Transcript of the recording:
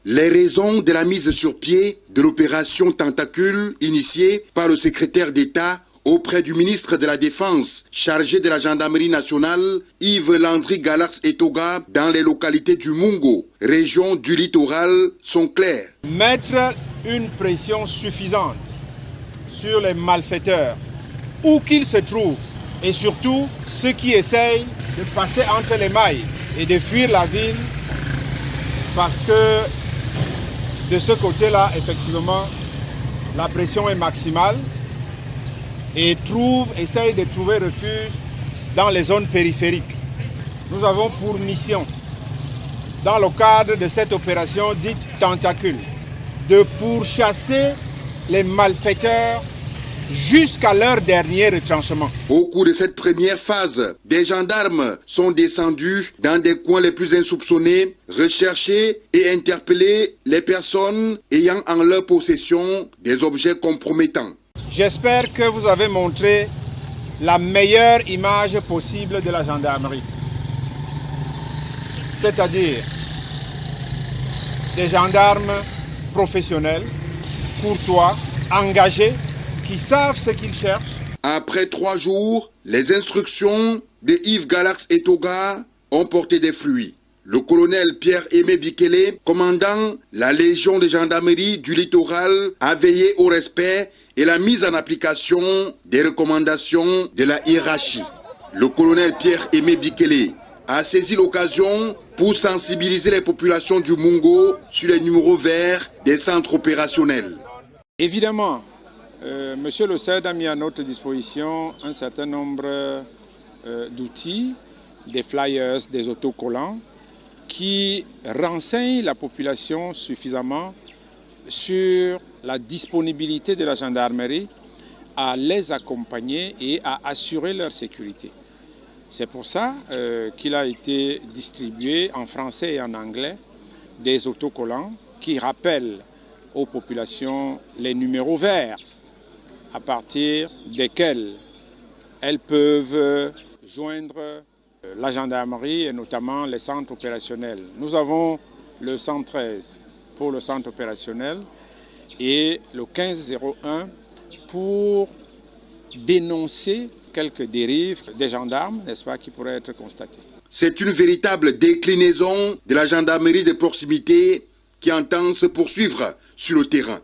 Les raisons de la mise sur pied de l'opération Tentacule initiée par le secrétaire d'État auprès du ministre de la Défense chargé de la gendarmerie nationale, Yves Landry Galax Etoga, dans les localités du Mungo, région du littoral, sont claires. Mettre une pression suffisante sur les malfaiteurs, où qu'ils se trouvent, et surtout ceux qui essayent de passer entre les mailles et de fuir la ville, parce que de ce côté-là, effectivement, la pression est maximale et essaye de trouver refuge dans les zones périphériques. Nous avons pour mission, dans le cadre de cette opération dite Tentacule, de pourchasser les malfaiteurs jusqu'à leur dernier retranchement. Au cours de cette première phase, des gendarmes sont descendus dans des coins les plus insoupçonnés, rechercher et interpeller les personnes ayant en leur possession des objets compromettants. J'espère que vous avez montré la meilleure image possible de la gendarmerie. C'est-à-dire des gendarmes professionnels, courtois, engagés, qui savent ce qu'ils cherchent. Après 3 jours, les instructions de Yves Galax Etoga ont porté des fruits. Le colonel Pierre-Aimé Bikele, commandant la Légion de gendarmerie du littoral, a veillé au respect et la mise en application des recommandations de la hiérarchie. Le colonel Pierre-Aimé Bikele a saisi l'occasion pour sensibiliser les populations du Mungo sur les numéros verts des centres opérationnels. Évidemment, Monsieur le CED a mis à notre disposition un certain nombre d'outils, des flyers, des autocollants, qui renseignent la population suffisamment sur la disponibilité de la gendarmerie à les accompagner et à assurer leur sécurité. C'est pour ça qu'il a été distribué en français et en anglais des autocollants qui rappellent aux populations les numéros verts à partir desquels elles peuvent joindre la gendarmerie et notamment les centres opérationnels. Nous avons le 113 pour le centre opérationnel et le 1501 pour dénoncer quelques dérives des gendarmes, n'est-ce pas, qui pourraient être constatées. C'est une véritable déclinaison de la gendarmerie de proximité qui entend se poursuivre sur le terrain.